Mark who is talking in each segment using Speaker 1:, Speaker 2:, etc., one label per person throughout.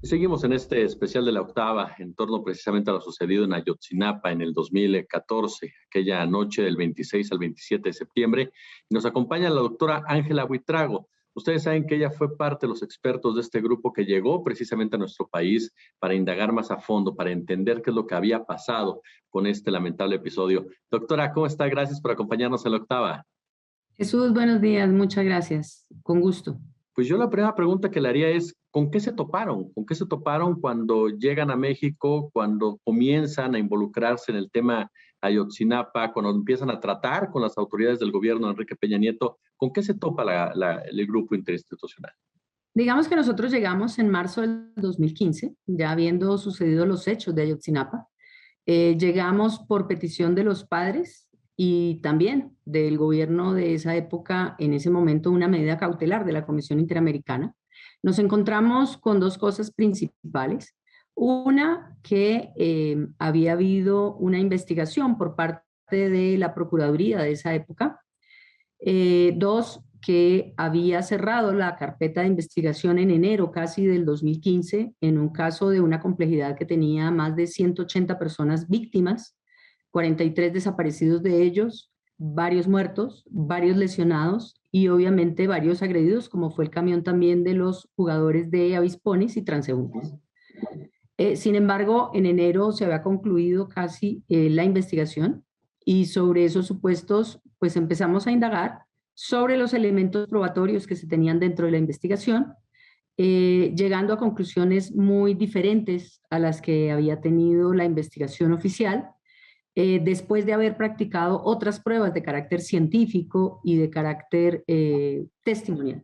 Speaker 1: Seguimos en este especial de la octava en torno precisamente a lo sucedido en Ayotzinapa en el 2014, aquella noche del 26 al 27 de septiembre. Y nos acompaña la doctora Ángela Buitrago. Ustedes saben que ella fue parte de los expertos de este grupo que llegó precisamente a nuestro país para indagar más a fondo, para entender qué es lo que había pasado con este lamentable episodio. Doctora, ¿cómo está? Gracias por acompañarnos en la octava.
Speaker 2: Jesús, buenos días, muchas gracias, con gusto.
Speaker 1: Pues yo la primera pregunta que le haría es, ¿con qué se toparon? ¿Con qué se toparon cuando llegan a México, cuando comienzan a involucrarse en el tema Ayotzinapa, cuando empiezan a tratar con las autoridades del gobierno de Enrique Peña Nieto? ¿Con qué se topa el grupo interinstitucional?
Speaker 2: Digamos que nosotros llegamos en marzo del 2015, ya habiendo sucedido los hechos de Ayotzinapa. Llegamos por petición de los padres y también del gobierno de esa época, en ese momento una medida cautelar de la Comisión Interamericana. Nos encontramos con dos cosas principales. Una, que había habido una investigación por parte de la Procuraduría de esa época. Dos, que había cerrado la carpeta de investigación en enero casi del 2015 en un caso de una complejidad que tenía más de 180 personas víctimas, 43 desaparecidos de ellos, varios muertos, varios lesionados y obviamente varios agredidos, como fue el camión también de los jugadores de avispones y transeúntes. Sin embargo, en enero se había concluido casi la investigación y sobre esos supuestos pues empezamos a indagar sobre los elementos probatorios que se tenían dentro de la investigación, llegando a conclusiones muy diferentes a las que había tenido la investigación oficial, después de haber practicado otras pruebas de carácter científico y de carácter testimonial.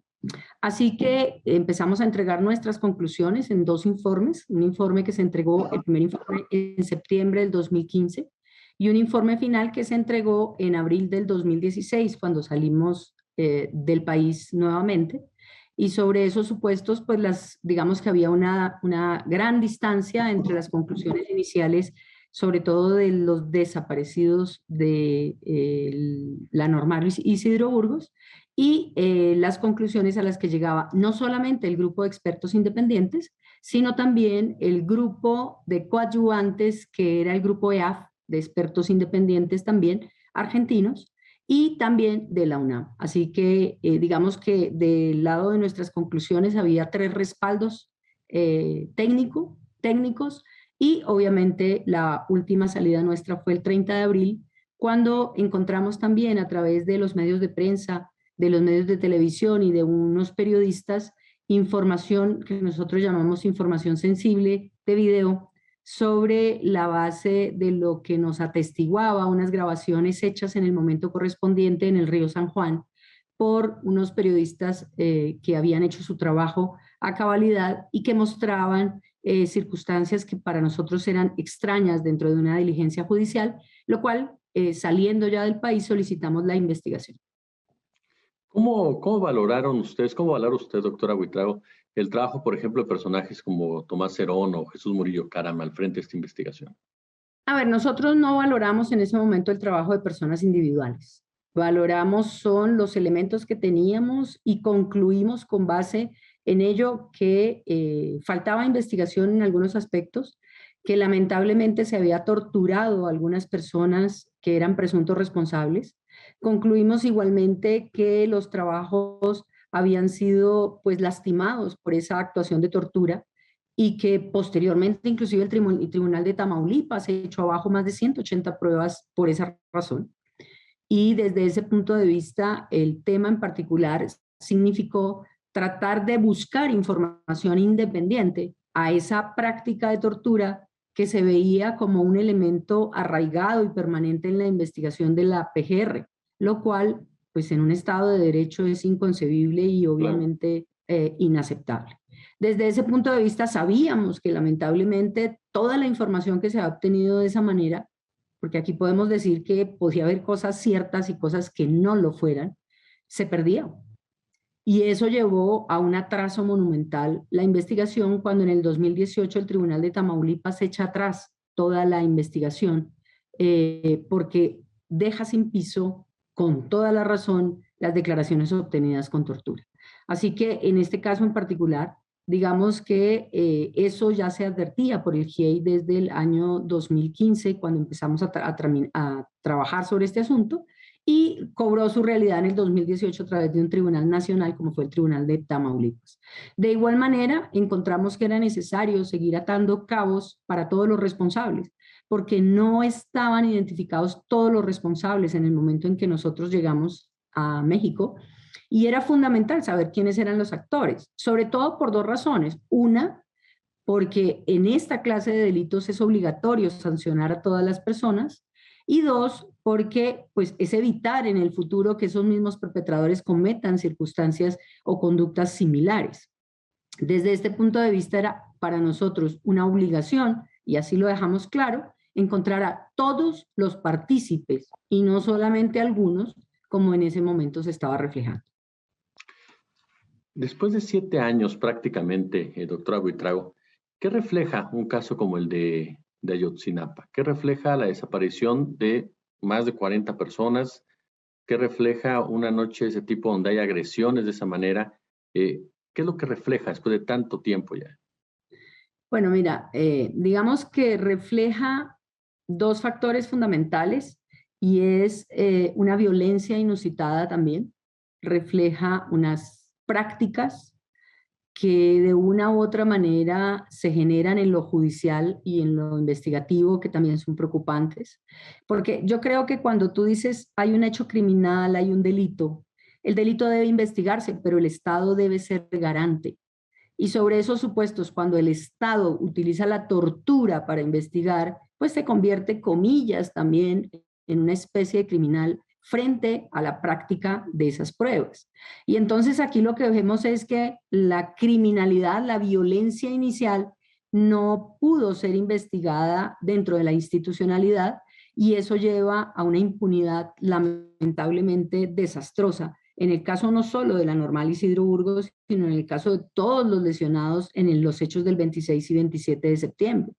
Speaker 2: Así que empezamos a entregar nuestras conclusiones en dos informes, un informe que se entregó, el primer informe en septiembre del 2015, y un informe final que se entregó en abril del 2016, cuando salimos del país nuevamente. Y sobre esos supuestos, pues digamos que había una gran distancia entre las conclusiones iniciales, sobre todo de los desaparecidos de la normal Isidro Burgos, y las conclusiones a las que llegaba no solamente el grupo de expertos independientes, sino también el grupo de coadyuvantes, que era el grupo EAF, de expertos independientes también, argentinos, y también de la UNAM. Así que digamos que del lado de nuestras conclusiones había tres respaldos técnicos, y obviamente la última salida nuestra fue el 30 de abril, cuando encontramos también a través de los medios de prensa, de los medios de televisión y de unos periodistas, información que nosotros llamamos información sensible de video, sobre la base de lo que nos atestiguaba unas grabaciones hechas en el momento correspondiente en el río San Juan por unos periodistas que habían hecho su trabajo a cabalidad y que mostraban circunstancias que para nosotros eran extrañas dentro de una diligencia judicial, lo cual, saliendo ya del país, solicitamos la investigación.
Speaker 1: ¿Cómo valoraron ustedes, cómo valora usted, doctora Buitrago, el trabajo, por ejemplo, de personajes como Tomás Herón o Jesús Murillo Caram al frente de esta investigación?
Speaker 2: A ver, nosotros no valoramos en ese momento el trabajo de personas individuales. Valoramos son los elementos que teníamos y concluimos con base en ello que faltaba investigación en algunos aspectos, que lamentablemente se había torturado a algunas personas que eran presuntos responsables. Concluimos igualmente que los trabajos habían sido pues lastimados por esa actuación de tortura y que posteriormente inclusive el Tribunal de Tamaulipas se echó abajo más de 180 pruebas por esa razón. Y desde ese punto de vista, el tema en particular significó tratar de buscar información independiente a esa práctica de tortura que se veía como un elemento arraigado y permanente en la investigación de la PGR, lo cual, pues en un Estado de Derecho es inconcebible y obviamente inaceptable. Desde ese punto de vista sabíamos que lamentablemente toda la información que se ha obtenido de esa manera, porque aquí podemos decir que podía haber cosas ciertas y cosas que no lo fueran, se perdía. Y eso llevó a un atraso monumental la investigación cuando en el 2018 el Tribunal de Tamaulipas echa atrás toda la investigación porque deja sin piso, con toda la razón, las declaraciones obtenidas con tortura. Así que en este caso en particular, digamos que eso ya se advertía por el GIEI desde el año 2015, cuando empezamos a trabajar sobre este asunto, y cobró su realidad en el 2018 a través de un tribunal nacional, como fue el Tribunal de Tamaulipas. De igual manera, encontramos que era necesario seguir atando cabos para todos los responsables, porque no estaban identificados todos los responsables en el momento en que nosotros llegamos a México, y era fundamental saber quiénes eran los actores, sobre todo por dos razones. Una, porque en esta clase de delitos es obligatorio sancionar a todas las personas, y dos, porque pues, es evitar en el futuro que esos mismos perpetradores cometan circunstancias o conductas similares. Desde este punto de vista era para nosotros una obligación, y así lo dejamos claro, encontrar a todos los partícipes y no solamente a algunos, como en ese momento se estaba reflejando.
Speaker 1: Después de 7 años prácticamente, doctora Buitrago, ¿qué refleja un caso como el de Ayotzinapa? ¿Qué refleja la desaparición de más de 40 personas? ¿Qué refleja una noche de ese tipo donde hay agresiones de esa manera? ¿Qué es lo que refleja después de tanto tiempo ya?
Speaker 2: Bueno, mira, digamos que refleja dos factores fundamentales, y es una violencia inusitada también, refleja unas prácticas que de una u otra manera se generan en lo judicial y en lo investigativo, que también son preocupantes. Porque yo creo que cuando tú dices hay un hecho criminal, hay un delito, el delito debe investigarse, pero el Estado debe ser garante. Y sobre esos supuestos, cuando el Estado utiliza la tortura para investigar, pues se convierte, comillas, también en una especie de criminal frente a la práctica de esas pruebas. Y entonces aquí lo que vemos es que la criminalidad, la violencia inicial, no pudo ser investigada dentro de la institucionalidad, y eso lleva a una impunidad lamentablemente desastrosa. En el caso no solo de la Normal Isidro Burgos, sino en el caso de todos los lesionados en los hechos del 26 y 27 de septiembre.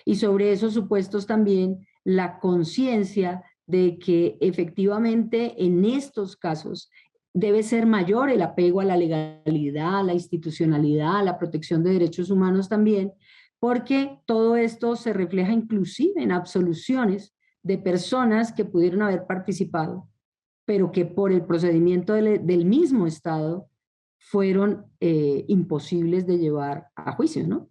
Speaker 2: Y sobre esos supuestos también la conciencia de que efectivamente en estos casos debe ser mayor el apego a la legalidad, a la institucionalidad, a la protección de derechos humanos también, porque todo esto se refleja inclusive en absoluciones de personas que pudieron haber participado, pero que por el procedimiento del mismo Estado fueron imposibles de llevar a juicio, ¿no?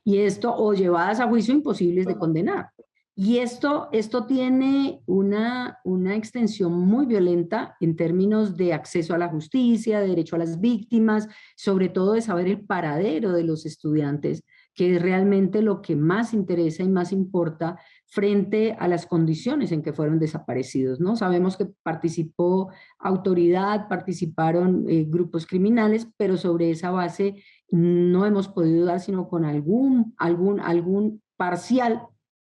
Speaker 2: Y esto, o llevadas a juicio, imposibles de condenar. Y esto tiene una extensión muy violenta en términos de acceso a la justicia, de derecho a las víctimas, sobre todo de saber el paradero de los estudiantes, que es realmente lo que más interesa y más importa frente a las condiciones en que fueron desaparecidos, ¿no? Sabemos que participó autoridad, participaron grupos criminales, pero sobre esa base no hemos podido dar sino con algún parcial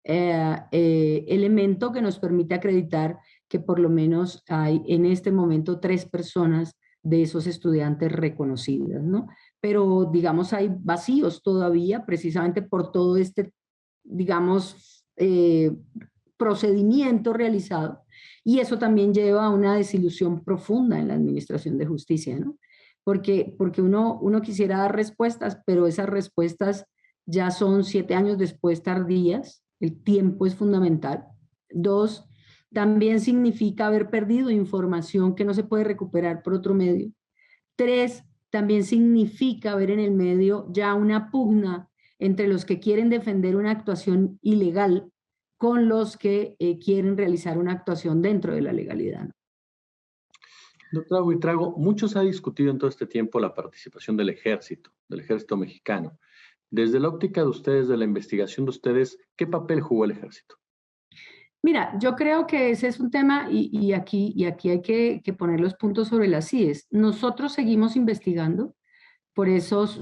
Speaker 2: elemento que nos permite acreditar que por lo menos hay en este momento 3 personas de esos estudiantes reconocidas, ¿no? Pero digamos hay vacíos todavía precisamente por todo este, digamos, procedimiento realizado, y eso también lleva a una desilusión profunda en la administración de justicia, ¿no? Porque uno quisiera dar respuestas, pero esas respuestas ya son 7 años después tardías. El tiempo es fundamental. 2, también significa haber perdido información que no se puede recuperar por otro medio. 3, también significa ver en el medio ya una pugna entre los que quieren defender una actuación ilegal con los que quieren realizar una actuación dentro de la legalidad.
Speaker 1: Doctora Buitrago, mucho se ha discutido en todo este tiempo la participación del ejército mexicano. Desde la óptica de ustedes, de la investigación de ustedes, ¿qué papel jugó el ejército?
Speaker 2: Mira, yo creo que ese es un tema, y aquí hay que poner los puntos sobre las IES. Nosotros seguimos investigando por esos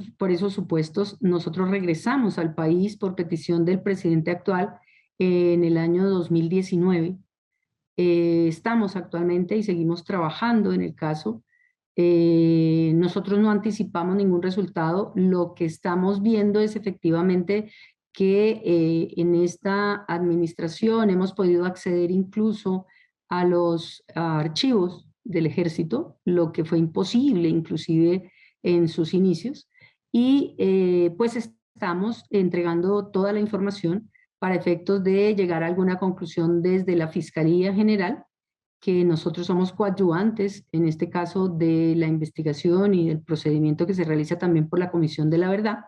Speaker 2: supuestos. Nosotros regresamos al país por petición del presidente actual en el año 2019. Estamos actualmente y seguimos trabajando en el caso. Nosotros no anticipamos ningún resultado. Lo que estamos viendo es efectivamente que en esta administración hemos podido acceder incluso a los archivos del ejército, lo que fue imposible inclusive en sus inicios. y pues estamos entregando toda la información para efectos de llegar a alguna conclusión desde la Fiscalía General, que nosotros somos coadyuvantes, en este caso, de la investigación y del procedimiento que se realiza también por la Comisión de la Verdad,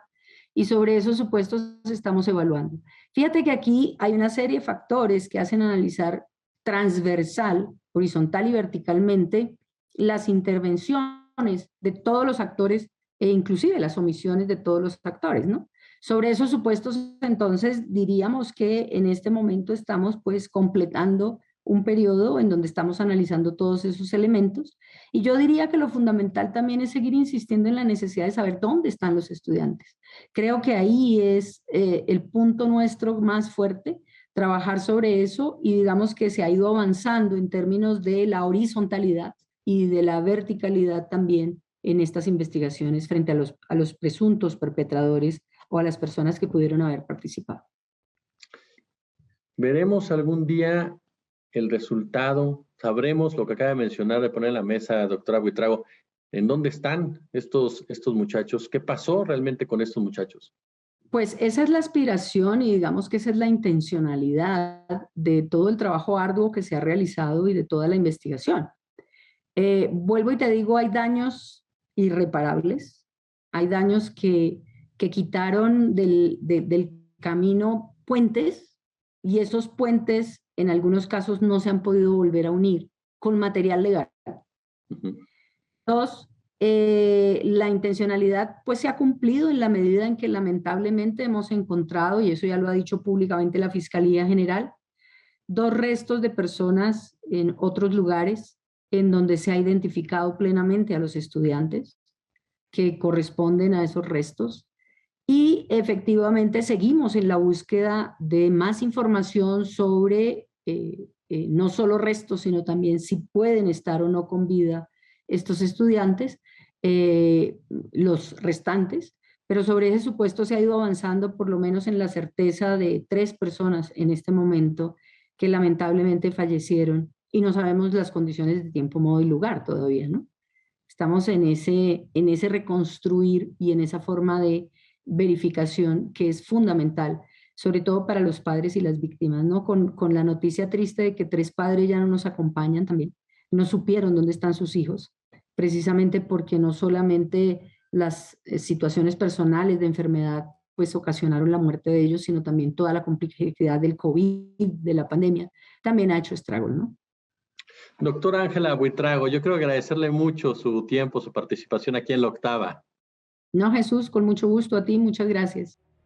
Speaker 2: y sobre esos supuestos estamos evaluando. Fíjate que aquí hay una serie de factores que hacen analizar transversal, horizontal y verticalmente las intervenciones de todos los actores e inclusive las omisiones de todos los actores, ¿no? Sobre esos supuestos, entonces, diríamos que en este momento estamos pues completando un periodo en donde estamos analizando todos esos elementos. Y yo diría que lo fundamental también es seguir insistiendo en la necesidad de saber dónde están los estudiantes. Creo que ahí es el punto nuestro más fuerte, trabajar sobre eso, y digamos que se ha ido avanzando en términos de la horizontalidad y de la verticalidad también en estas investigaciones frente a los presuntos perpetradores o a las personas que pudieron haber participado.
Speaker 1: ¿Veremos algún día el resultado? ¿Sabremos lo que acaba de mencionar, de poner en la mesa, doctora Buitrago? ¿En dónde están estos muchachos? ¿Qué pasó realmente con estos muchachos?
Speaker 2: Pues esa es la aspiración y digamos que esa es la intencionalidad de todo el trabajo arduo que se ha realizado y de toda la investigación. Vuelvo y te digo, hay daños irreparables, hay daños que quitaron del camino puentes, y esos puentes en algunos casos no se han podido volver a unir con material legal. Dos, la intencionalidad pues se ha cumplido en la medida en que lamentablemente hemos encontrado, y eso ya lo ha dicho públicamente la Fiscalía General, 2 restos de personas en otros lugares en donde se ha identificado plenamente a los estudiantes que corresponden a esos restos. Y efectivamente seguimos en la búsqueda de más información sobre no solo restos, sino también si pueden estar o no con vida estos estudiantes, los restantes, pero sobre ese supuesto se ha ido avanzando por lo menos en la certeza de 3 personas en este momento que lamentablemente fallecieron, y no sabemos las condiciones de tiempo, modo y lugar todavía, ¿no? Estamos en ese reconstruir y en esa forma de verificación que es fundamental, sobre todo para los padres y las víctimas, ¿no? Con la noticia triste de que 3 padres ya no nos acompañan también, no supieron dónde están sus hijos, precisamente porque no solamente las situaciones personales de enfermedad pues ocasionaron la muerte de ellos, sino también toda la complejidad del COVID, de la pandemia, también ha hecho estragos, ¿no?
Speaker 1: Doctora Ángela Buitrago, yo quiero agradecerle mucho su tiempo, su participación aquí en La Octava.
Speaker 2: No, Jesús, con mucho gusto a ti, muchas gracias.